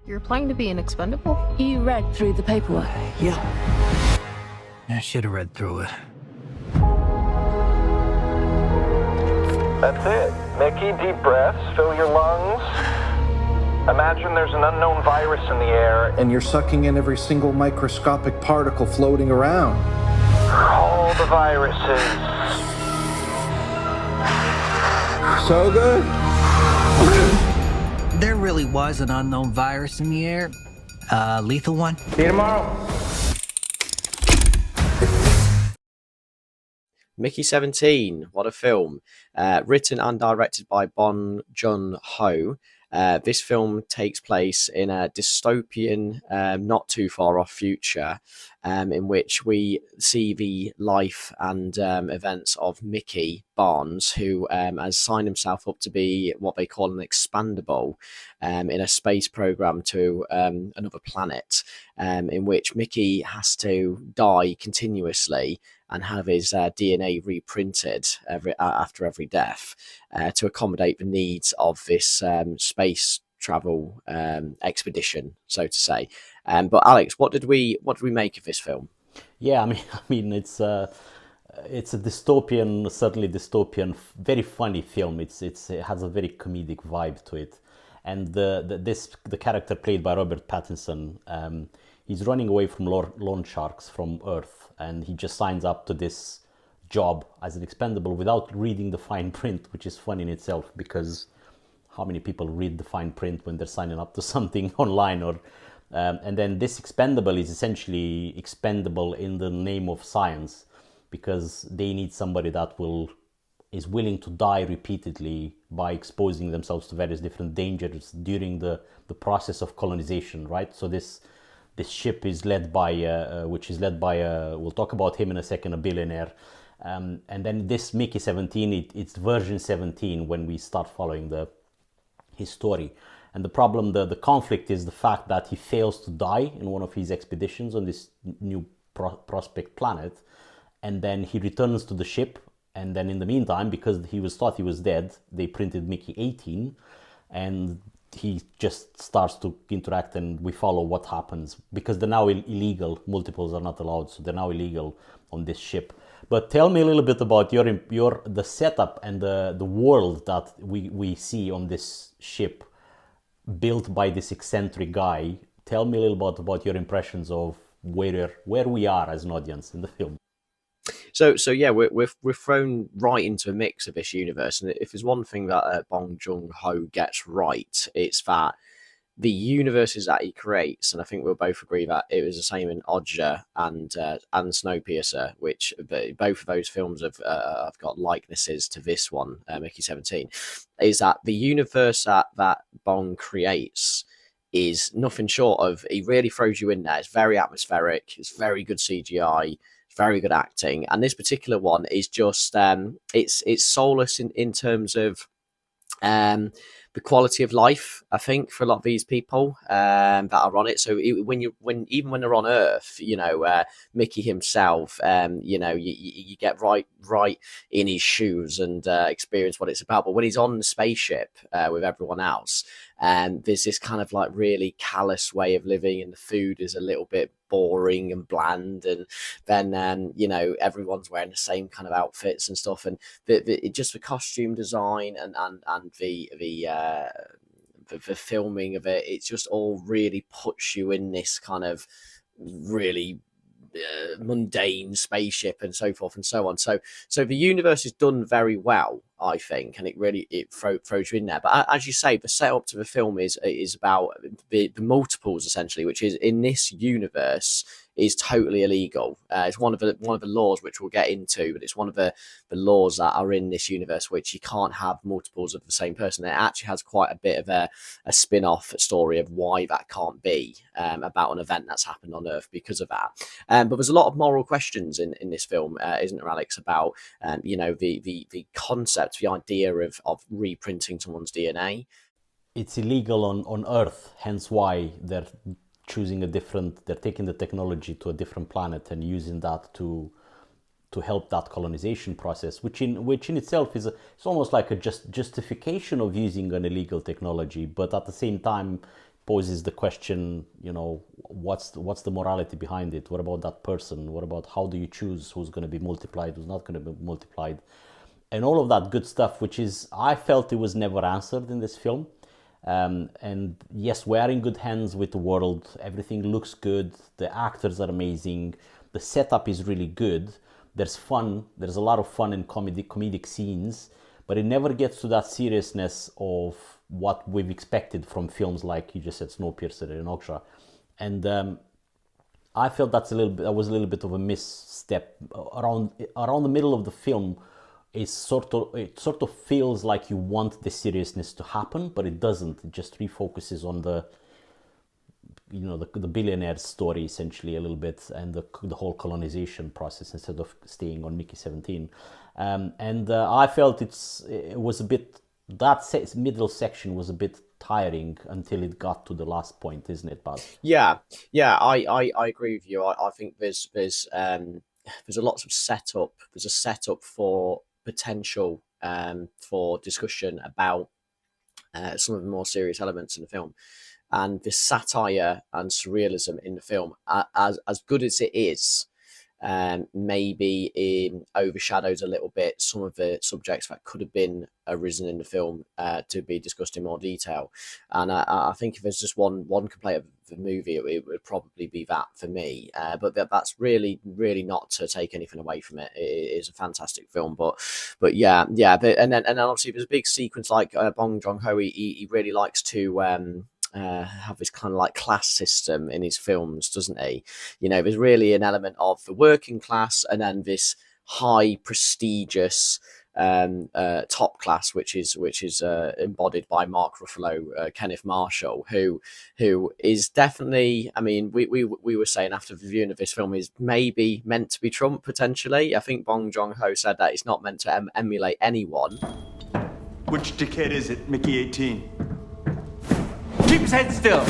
You're applying to be an expendable? You read through the paperwork? Yeah. I should have read through it. That's it. Mickey, deep breaths, fill your lungs. Imagine there's an unknown virus in the air, And you're sucking in every single microscopic particle floating around. all the viruses. So good? There really was an unknown virus in the air. Lethal one. See you tomorrow. Mickey 17, what a film. Written and directed by Bong Joonho. This film takes place in a dystopian, not too far off future, in which we see the life and events of Mickey Barnes, who has signed himself up to be what they call an expandable in a space program to another planet, in which Mickey has to die continuously and have his DNA reprinted after every death to accommodate the needs of this space travel expedition, so to say. But Alex, what did we make of this film? Yeah, I mean, it's a dystopian, certainly dystopian, very funny film. It has a very comedic vibe to it, and the character played by Robert Pattinson, he's running away from loan sharks from Earth, and he just signs up to this job as an expendable without reading the fine print, which is fun in itself, because how many people read the fine print when they're signing up to something online? Or and then this expendable is essentially expendable in the name of science, because they need somebody that is willing to die repeatedly by exposing themselves to various different dangers during the process of colonization, right? So this ship is led by, we'll talk about him in a second, a billionaire. And then this Mickey 17, it's version 17 when we start following his story. And the problem, the conflict is the fact that he fails to die in one of his expeditions on this new prospect planet. And then he returns to the ship. And then in the meantime, because thought he was dead, they printed Mickey 18. And he just starts to interact, and we follow what happens, because they're now illegal. Multiples are not allowed, so they're now illegal on this ship. But tell me a little bit about the setup and the world that we see on this ship, built by this eccentric guy. Tell me a little bit about your impressions of where we are as an audience in the film. So yeah, we're thrown right into a mix of this universe, and if there's one thing that Bong Joon-ho gets right, it's that the universes that he creates, and I think we'll both agree that it was the same in Odger and Snowpiercer, which both of those films have got likenesses to this one, Mickey 17, is that the universe that Bong creates is nothing short of, he really throws you in there. It's very atmospheric, it's very good CGI, very good acting, and this particular one is just it's soulless in terms of the quality of life, I think, for a lot of these people that are on it. So even when they're on Earth, Mickey himself, you get right in his shoes and experience what it's about. But when he's on the spaceship with everyone else, there's this kind of like really callous way of living, and the food is a little bit boring and bland, and then everyone's wearing the same kind of outfits and stuff, and just the costume design and the filming of it, it's just all really puts you in this kind of really mundane spaceship and so forth and so on. So the universe is done very well, I think, and it throws you in there. But as you say, the setup to the film is about the multiples, essentially, which is in this universe is totally illegal. It's one of the laws which we'll get into, but it's one of the laws that are in this universe, which you can't have multiples of the same person. It actually has quite a bit of a spin-off story of why that can't be, about an event that's happened on Earth because of that. But there's a lot of moral questions in this film, isn't there, Alex, about the concept, the idea of reprinting someone's DNA. It's illegal on Earth, hence why they're taking the technology to a different planet and using that to help that colonization process, which in itself it's almost like a justification of using an illegal technology, but at the same time poses the question, you know, what's the morality behind it? What about that person? What about how do you choose who's going to be multiplied, who's not going to be multiplied? And all of that good stuff, which is, I felt it was never answered in this film. And yes, we are in good hands with the world. Everything looks good. The actors are amazing. The setup is really good. There's fun. There's a lot of fun and comedic scenes, but it never gets to that seriousness of what we've expected from films like you just said, Snowpiercer and Okja. And I felt that was a little bit of a misstep around the middle of the film. It sort of feels like you want the seriousness to happen, but it doesn't. It just refocuses on the billionaire story essentially a little bit, and the whole colonization process instead of staying on Mickey 17. And I felt it was a bit, that middle section was a bit tiring until it got to the last point, isn't it, Baz? Yeah, I agree with you. I think there's a lot of setup. There's a setup for potential for discussion about some of the more serious elements in the film, and the satire and surrealism in the film, as good as it is, maybe it overshadows a little bit some of the subjects that could have been arisen in the film to be discussed in more detail. And I think if there's just one complaint of the movie, it would probably be that for me. But that's really not to take anything away from it. It is a fantastic film. But yeah. And then obviously there's a big sequence like Bong Joon-ho. He really likes to have this kind of like class system in his films, doesn't he? You know, there's really an element of the working class and then this high prestigious top class, which is embodied by Mark Ruffalo, Kenneth Marshall, who is definitely, I mean, we were saying after the viewing of this film, is maybe meant to be Trump potentially. I think Bong Joon-ho said that it's not meant to emulate anyone. Which dickhead is it, Mickey 18? Keep his head still.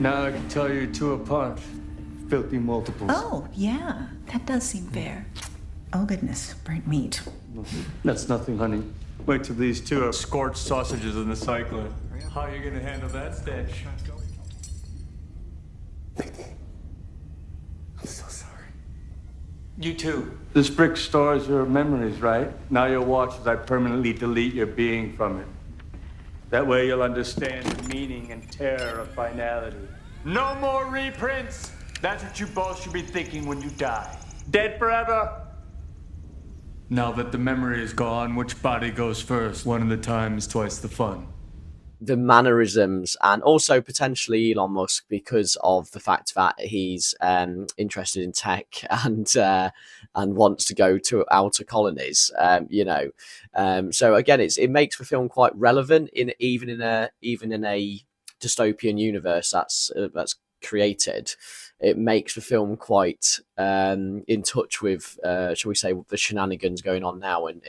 Now I can tell you two apart. Filthy multiples. Oh, yeah. That does seem fair. Oh, goodness. Burnt meat. That's nothing, honey. Wait till these two are scorched sausages in the cyclone. How are you gonna handle that stench? I'm so sorry. You too. This brick stores your memories, right? Now you'll watch as I permanently delete your being from it. That way you'll understand the meaning and terror of finality. No more reprints! That's what you both should be thinking when you die. Dead forever? Now that the memory is gone, which body goes first? One at a time is twice the fun. The mannerisms, and also potentially Elon Musk, because of the fact that he's interested in tech and wants to go to outer colonies, so again, it makes the film quite relevant even in a dystopian universe that's created. It makes the film quite in touch with, shall we say, the shenanigans going on now in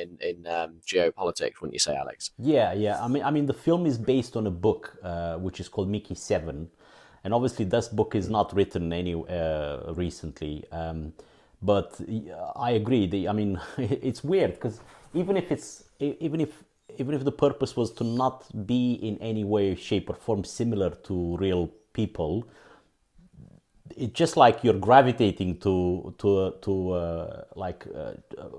geopolitics, wouldn't you say, Alex? Yeah. I mean, the film is based on a book which is called Mickey 7, and obviously this book is not written recently. But I agree. I mean, it's weird because even if the purpose was to not be in any way, shape, or form similar to real people, it's just like you're gravitating to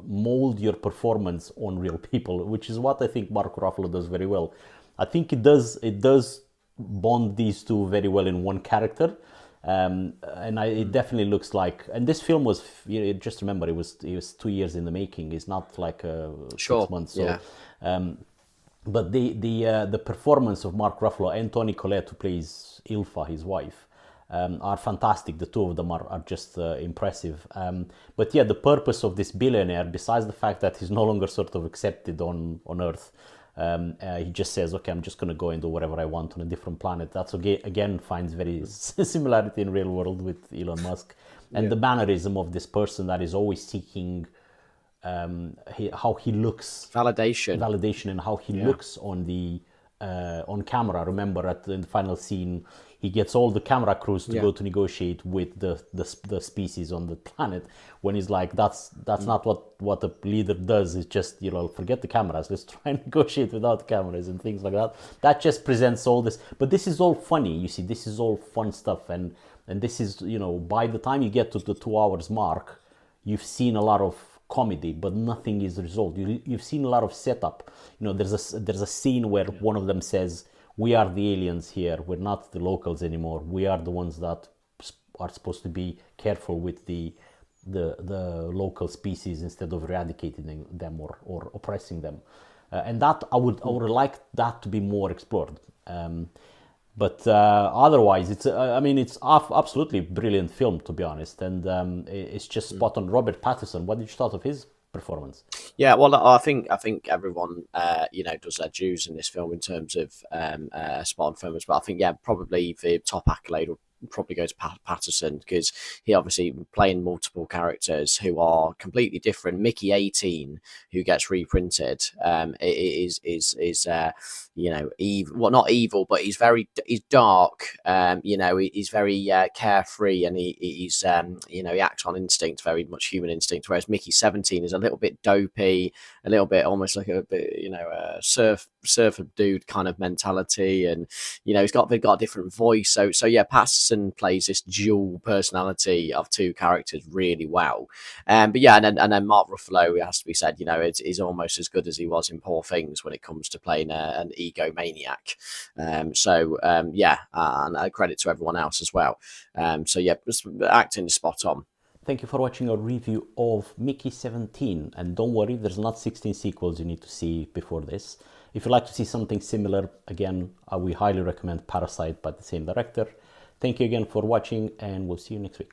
mold your performance on real people, which is what I think Mark Ruffalo does very well. I think it does bond these two very well in one character, it definitely looks like. And this film was, just remember, it was 2 years in the making. It's not like 6 months. So, yeah. But the performance of Mark Ruffalo and Toni Collette, who plays Ilfa, his wife, are fantastic. The two of them are just impressive. But yeah, the purpose of this billionaire, besides the fact that he's no longer sort of accepted on Earth, he just says, okay, I'm just going to go and do whatever I want on a different planet. That's again finds very similarity in real world with Elon Musk. And the mannerism of this person that is always seeking how he looks, validation, and how he looks on the on camera. Remember in the final scene, he gets all the camera crews to go to negotiate with the species on the planet. When he's like, that's not what a leader does. It's just, forget the cameras. Let's try and negotiate without cameras and things like that. That just presents all this. But this is all funny. You see, this is all fun stuff, and this is, by the time you get to the 2 hours mark, you've seen a lot of comedy, but nothing is resolved. You've seen a lot of setup. There's a scene where one of them says, "We are the aliens here. We're not the locals anymore. We are the ones that are supposed to be careful with the local species instead of eradicating them or oppressing them." And that I would like that to be more explored. But otherwise, it's absolutely brilliant film, to be honest, and it's just spot on. Robert Pattinson, what did you thought of his performance? Yeah, well, I think everyone does their dues in this film in terms of spot on film as well. I think probably the top accolade will probably go to Patterson, because he obviously playing multiple characters who are completely different. Mickey 18, who gets reprinted, is evil. Well, not evil, but he's dark. He's very carefree, and he acts on instinct, very much human instinct. Whereas Mickey 17 is a little bit dopey, a little bit almost like a surfer dude kind of mentality, and they've got a different voice. So Patterson plays this dual personality of two characters really well. And then Mark Ruffalo, it has to be said, is almost as good as he was in Poor Things when it comes to playing an egomaniac. And credit to everyone else as well. Acting is spot on. Thank you for watching our review of Mickey 17, and don't worry, there's not 16 sequels you need to see before this. If you'd like to see something similar, again, we highly recommend Parasite by the same director. Thank you again for watching, and we'll see you next week.